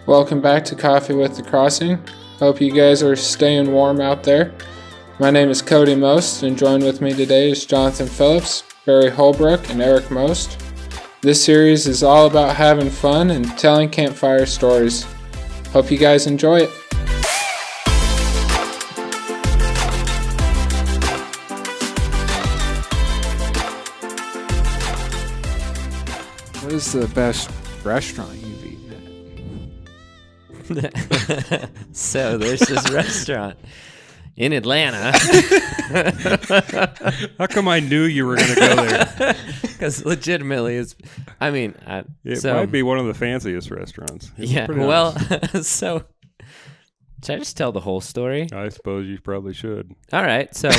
Welcome back to Coffee with the Crossing. Hope you guys are staying warm out there. My name is Cody Most, and joined with me today is Jonathan Phillips, Barry Holbrook, and Eric Most. This series is all about having fun and telling campfire stories. Hope you guys enjoy it. What is the best restaurant you've eaten So there's this restaurant in Atlanta. How come I knew you were going to go there? Because legitimately, it might be one of the fanciest restaurants. Yeah, well, so should I just tell the whole story? I suppose you probably should. All right, so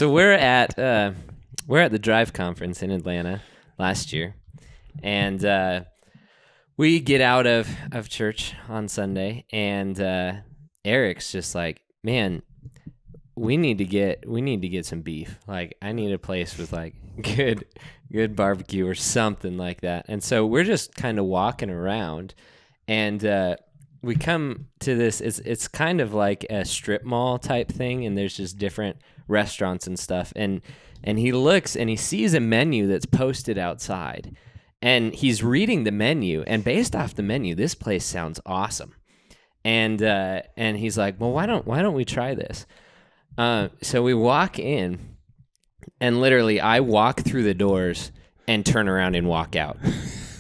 we're at the Drive Conference in Atlanta last year, and we get out of church on Sunday, and Eric's just like, man, we need to get some beef. Like, I need a place with like good barbecue or something like that. And so we're just kind of walking around, and we come to this. It's kind of like a strip mall type thing, and there's just different restaurants and stuff. And he looks and he sees a menu that's posted outside. And he's reading the menu, and based off the menu, this place sounds awesome. And he's like, well, why don't we try this? So we walk in, and literally I walk through the doors and turn around and walk out.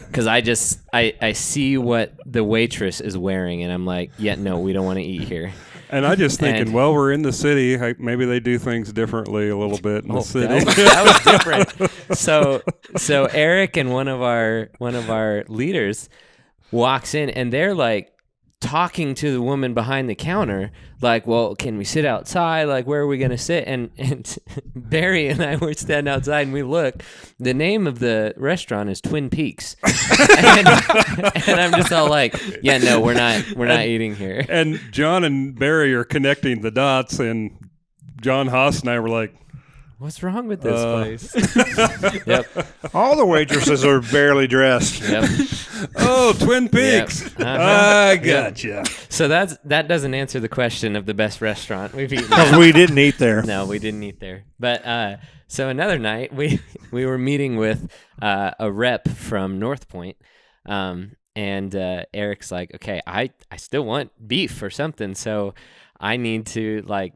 Because I see what the waitress is wearing, and I'm like, yeah, no, we don't want to eat here. And I just thinking, well, we're in the city. Maybe they do things differently a little bit in the city. That was different. So Eric and one of our leaders walks in, and they're like talking to the woman behind the counter, like, well, can we sit outside? Like, where are we gonna sit? And Barry and I were standing outside, and we look. The name of the restaurant is Twin Peaks, and I'm just all like, yeah, no, we're not eating here. And John and Barry are connecting the dots, and John Haas and I were like, what's wrong with this place? Yep. All the waitresses are barely dressed. Yep. Oh, Twin Peaks. Yep. Uh-huh. I gotcha. Yep. So that doesn't answer the question of the best restaurant we've eaten. Because we didn't eat there. No, we didn't eat there. But so another night we were meeting with a rep from North Point, and Eric's like, okay, I still want beef or something, so I need to like,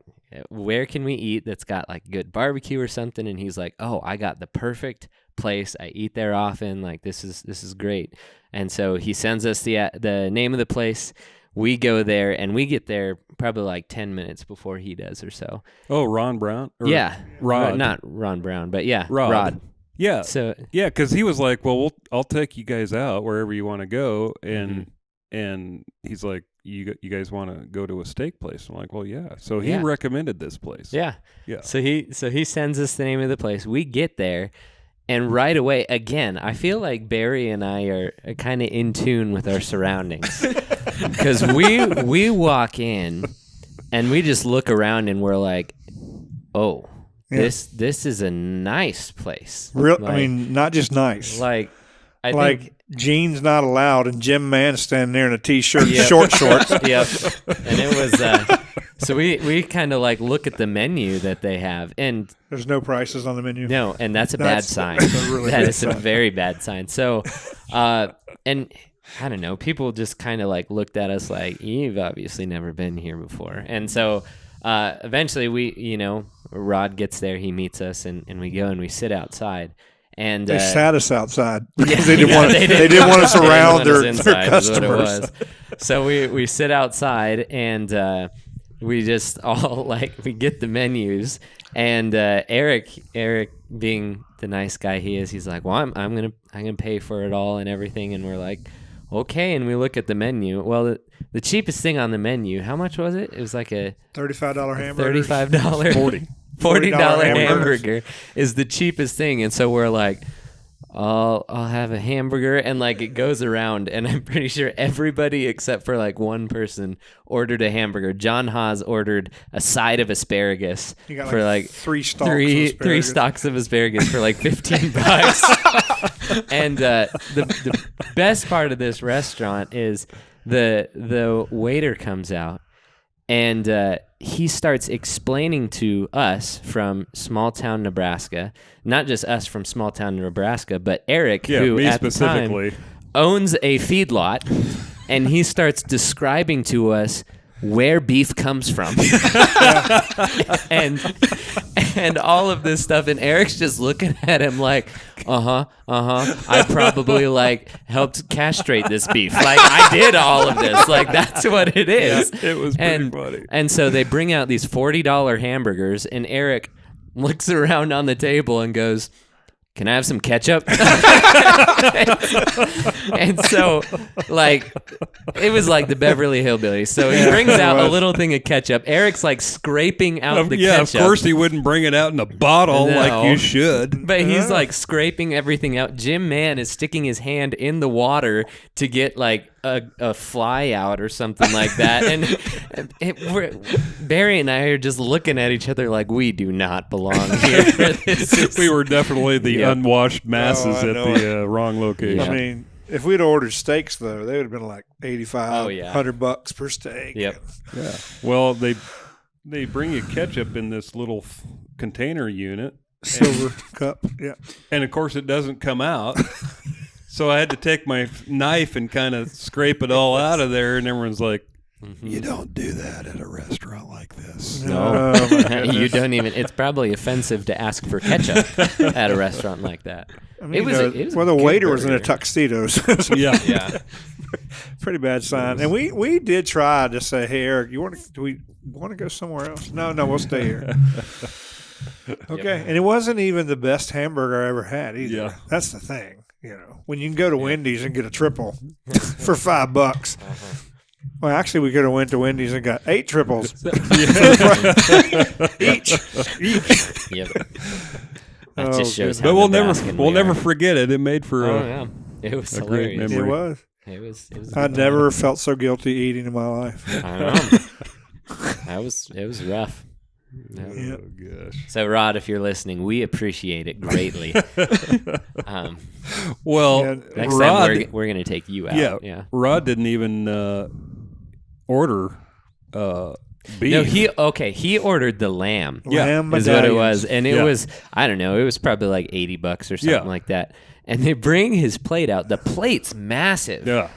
where can we eat that's got like good barbecue or something? And he's like, oh, I got the perfect place. I eat there often. Like, this is great. And so he sends us the name of the place. We go there, and we get there probably like 10 minutes before he does or so. Oh, Ron Brown? Yeah. Rod. Not Ron Brown, but yeah, Rod. Yeah. So yeah, because he was like, well, I'll take you guys out wherever you want to go. And he's like, you guys want to go to a steak place? I'm like, well, yeah. So he recommended this place. Yeah. Yeah. So he sends us the name of the place. We get there, and right away, again, I feel like Barry and I are kind of in tune with our surroundings. Because we walk in, and we just look around, and we're like, oh, this is a nice place. Like, I mean, not just nice. Like, I think jeans not allowed, and Jim Mann standing there in a t-shirt and short shorts. Yep. And it was so we kind of like look at the menu that they have, and there's no prices on the menu. No, and that's a bad sign. That is a very bad sign. So, and I don't know, people just kind of like looked at us like, you've obviously never been here before. And so eventually Rod gets there, he meets us, and we go and we sit outside. And they sat us outside because they didn't want us around their customers. So we sit outside, and we just all we get the menus, and Eric being the nice guy he is, he's like, well, I'm gonna pay for it all and everything, and we're like, okay, and we look at the menu. Well, the cheapest thing on the menu, how much was it? It was like a $35 hamburger. $35. $40 hamburger is the cheapest thing. And so we're like, I'll have a hamburger, and like it goes around, and I'm pretty sure everybody except for like one person ordered a hamburger. John Haas ordered a side of asparagus for like three stalks of asparagus for like $15. And the best part of this restaurant is the waiter comes out, and he starts explaining to us from small town Nebraska, not just us from small town Nebraska, but Eric, who at the time owns a feedlot, and he starts describing to us where beef comes from. and all of this stuff, and Eric's just looking at him like, I probably like helped castrate this beef. Like I did all of this. Like that's what it is. Yeah, it was pretty funny. And so they bring out these $40 hamburgers, and Eric looks around on the table and goes, "Can I have some ketchup?" And so, like, it was like the Beverly Hillbillies. So he brings out a little thing of ketchup. Eric's like scraping out the ketchup. Of course he wouldn't bring it out in a bottle like you should. But he's like scraping everything out. Jim Mann is sticking his hand in the water to get like a fly out or something like that. And Barry and I are just looking at each other like we do not belong here. We were definitely the unwashed masses at the wrong location. I mean, if we'd ordered steaks though, they would have been like $100 per steak. Yep. Yeah. Well, they bring you ketchup in this little container unit, silver cup. Yeah. And of course, it doesn't come out. So I had to take my knife and kind of scrape it all out of there, and everyone's like, "You don't do that at a restaurant like this." No, you don't even. It's probably offensive to ask for ketchup at a restaurant like that. I mean, it was the waiter was in a tuxedo. Yeah. Pretty bad sign. And we did try to say, "Hey, Eric, do we want to go somewhere else?" No, we'll stay here. Okay, and it wasn't even the best hamburger I ever had either. Yeah. That's the thing. You know, when you can go to Wendy's and get a triple for $5. Well, actually, we could have went to Wendy's and got 8 triples each. Yep. That just shows how. But we'll never forget it. It made for it was a great hilarious. memory. It was. I never felt so guilty eating in my life. I know. It was rough. Oh gosh. So Rod, if you're listening, we appreciate it greatly. Next time we're gonna take you out. Yeah. Rod didn't even order beef. No, he ordered the lamb. Lamb is what it was, and it was, I don't know, it was probably like $80 or something like that. And they bring his plate out. The plate's massive. Yeah.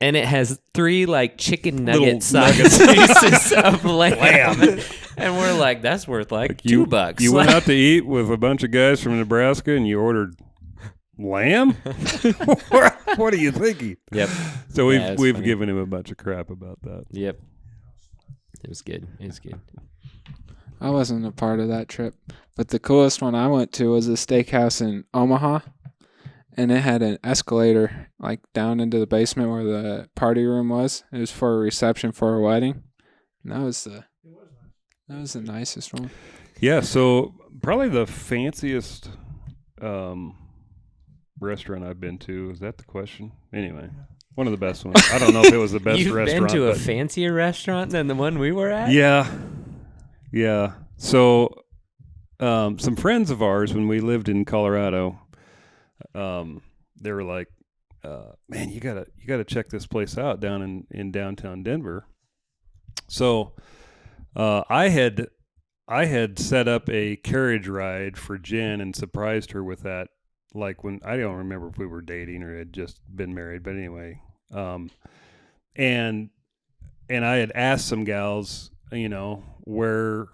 And it has 3 like chicken nugget sized pieces of lamb. And we're like, that's worth like $2. You went out to eat with a bunch of guys from Nebraska and you ordered lamb? What are you thinking? Yep. So we've given him a bunch of crap about that. Yep. It was good. I wasn't a part of that trip, but the coolest one I went to was a steakhouse in Omaha. And it had an escalator like down into the basement where the party room was. It was for a reception for a wedding. And that was the nicest one. Yeah, so probably the fanciest restaurant I've been to. Is that the question? Anyway, one of the best ones. I don't know if it was the best You've restaurant. Been to a fancier restaurant than the one we were at? Yeah. So some friends of ours, when we lived in Colorado, they were like, "Man, you gotta check this place out down in downtown Denver." So I had set up a carriage ride for Jen and surprised her with that. Like when I don't remember if we were dating or had just been married, but anyway, and I had asked some gals, where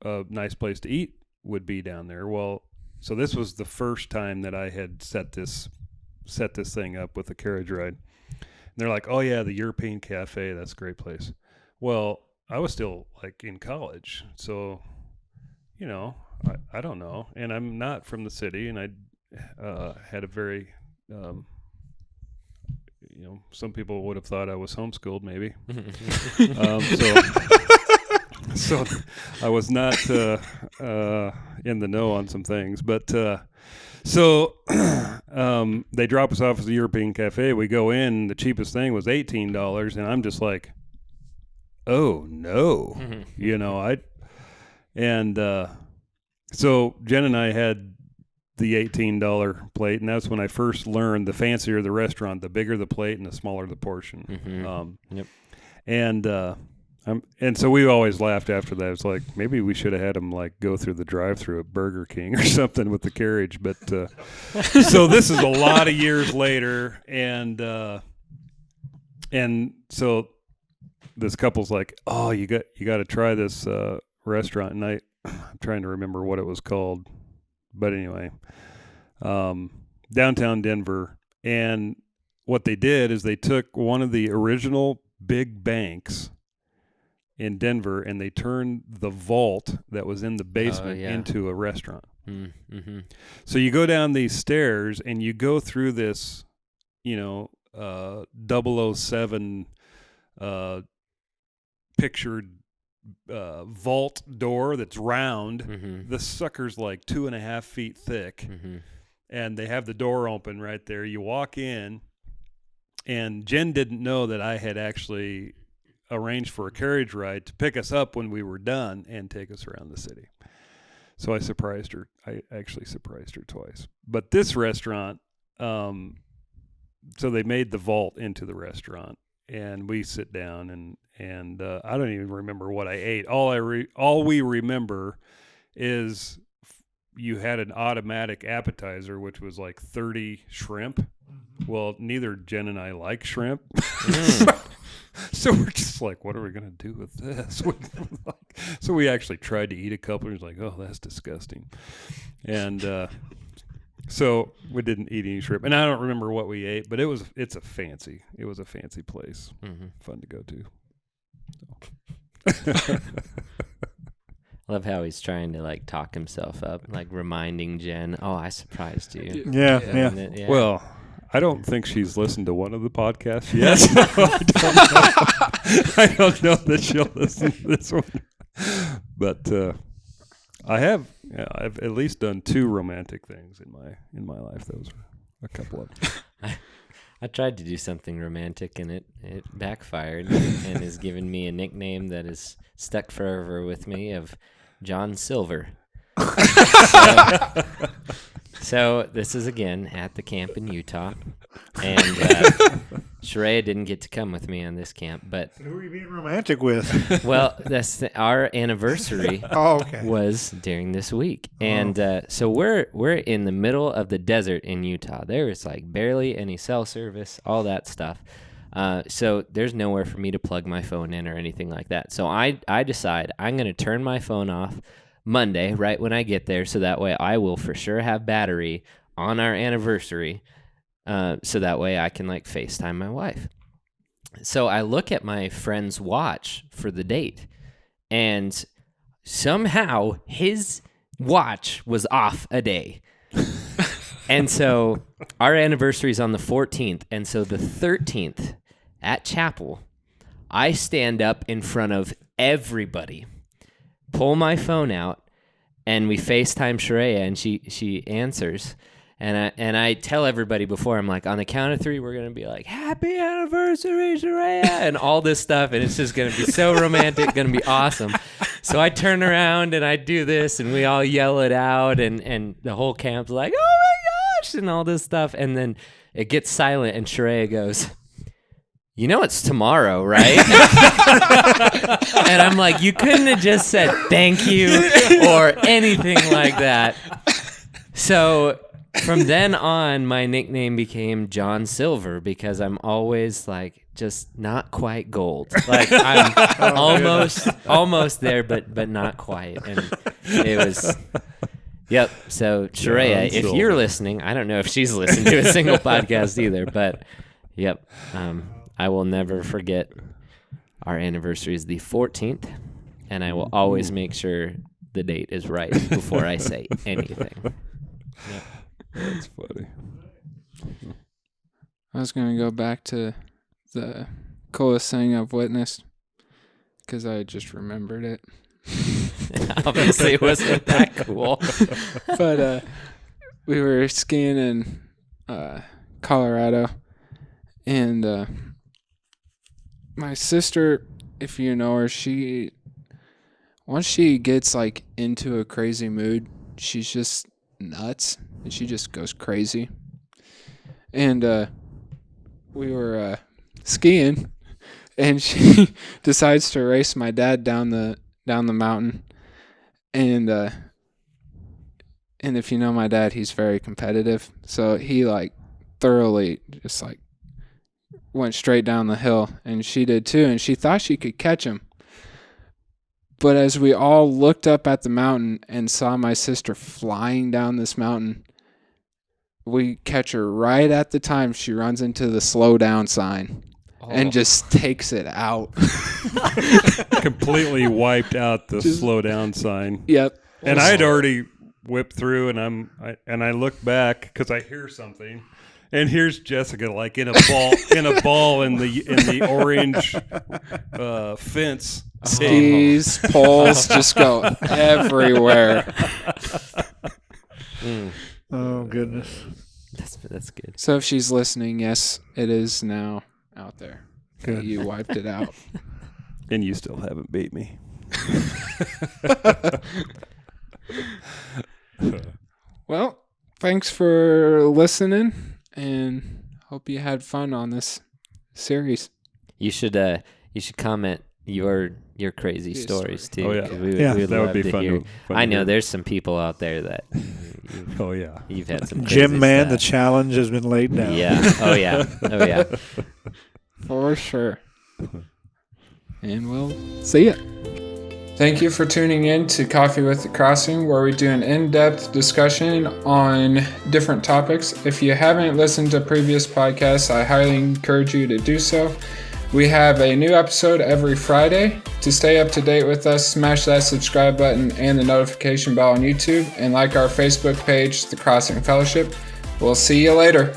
a nice place to eat would be down there. Well, so this was the first time that I had set this thing up with a carriage ride. And they're like, "Oh yeah, the European Cafe, that's a great place." Well, I was still like in college, so I don't know, and I'm not from the city, and I had a very some people would have thought I was homeschooled maybe. So I was not in the know on some things, but So they drop us off at the European Cafe. We go in. The cheapest thing was $18, and I'm just like, oh no, So Jen and I had the $18 plate, and that's when I first learned the fancier the restaurant, the bigger the plate and the smaller the portion. Yep. And so we always laughed after that. It's like, maybe we should have had them like go through the drive-through at Burger King or something with the carriage. But so this is a lot of years later, and so this couple's like, oh, you got to try this restaurant, and I'm trying to remember what it was called. But anyway, downtown Denver. And what they did is they took one of the original big banks in Denver and they turned the vault that was in the basement into a restaurant. Mm-hmm. So you go down these stairs and you go through this, 007 pictured vault door that's round. Mm-hmm. The sucker's like 2.5 feet thick, and they have the door open right there. You walk in, and Jen didn't know that I had actually arranged for a carriage ride to pick us up when we were done and take us around the city. So I surprised her. I actually surprised her twice. But this restaurant, so they made the vault into the restaurant, and we sit down and I don't even remember what I ate. All we remember is you had an automatic appetizer, which was like 30 shrimp. Well, neither Jen and I like shrimp. So we're just like, what are we going to do with this? So we actually tried to eat a couple. And it was like, oh, that's disgusting. And so we didn't eat any shrimp. And I don't remember what we ate, but it was a fancy place. Fun to go to. Love how he's trying to like talk himself up, like reminding Jen, "Oh, I surprised you." Yeah. Well, I don't think she's listened to one of the podcasts yet. So I don't know that she'll listen to this one. But I've at least done 2 romantic things in my life. Those were a couple of them. I tried to do something romantic and it backfired and has given me a nickname that is stuck forever with me of John Silver. So this is again at the camp in Utah, and Sheree didn't get to come with me on this camp, but who are you being romantic with? well, our anniversary was during this week, and so we're in the middle of the desert in Utah. There is like barely any cell service, all that stuff. So there's nowhere for me to plug my phone in or anything like that. So I decide I'm going to turn my phone off Monday, right when I get there, so that way I will for sure have battery on our anniversary, so that way I can like FaceTime my wife. So I look at my friend's watch for the date, and somehow his watch was off a day. And so our anniversary is on the 14th, and so the 13th at chapel, I stand up in front of everybody, pull my phone out, and we FaceTime Sheree, and she answers, and I tell everybody before, I'm like, on the count of 3, we're gonna be like, happy anniversary, Sheree, and all this stuff, and it's just gonna be so romantic, gonna be awesome. So I turn around and I do this, and we all yell it out, and the whole camp's like, oh my gosh, and all this stuff, and then it gets silent, and Sheree goes, you know it's tomorrow, right? And I'm like, you couldn't have just said thank you or anything like that. So from then on, my nickname became John Silver because I'm always like just not quite gold. Like I'm almost there, but not quite. And it was... Yep. So Sheree, if you're listening, I don't know if she's listened to a single podcast either, but yep. I will never forget our anniversary is the 14th, and I will always make sure the date is right before I say anything. Yep. That's funny. I was going to go back to the coolest thing I've witnessed because I just remembered it. Obviously, it wasn't that cool. But we were skiing in Colorado, and my sister, if you know her, once she gets like into a crazy mood, she's just nuts and she just goes crazy. And we were skiing, and she decides to race my dad down the mountain, and if you know my dad, he's very competitive, so he like thoroughly just like went straight down the hill, and she did too, and she thought she could catch him. But as we all looked up at the mountain and saw my sister flying down this mountain, we catch her right at the time she runs into the slow down sign and just takes it out. Completely wiped out the slow down sign. Yep. And I had already whipped through, and I look back because I hear something, and here's Jessica like in a ball in the orange fence. Skis, poles just go everywhere. Oh goodness. That's good. So if she's listening, yes, it is now out there. Good. You wiped it out. And you still haven't beat me. Well, thanks for listening, and hope you had fun on this series. You should comment your crazy stories too. Oh, yeah. 'cause Yeah. we'd That would love be to fun hear. to I know hear. there's some people out there that Oh yeah. you've had some crazy Jim Man, the stuff. challenge has been laid down. Yeah. Oh yeah. Oh yeah. For sure. And we'll see ya. Thank you for tuning in to Coffee with the Crossing, where we do an in-depth discussion on different topics. If you haven't listened to previous podcasts, I highly encourage you to do so. We have a new episode every Friday. To stay up to date with us, smash that subscribe button and the notification bell on YouTube, and like our Facebook page, The Crossing Fellowship. We'll see you later.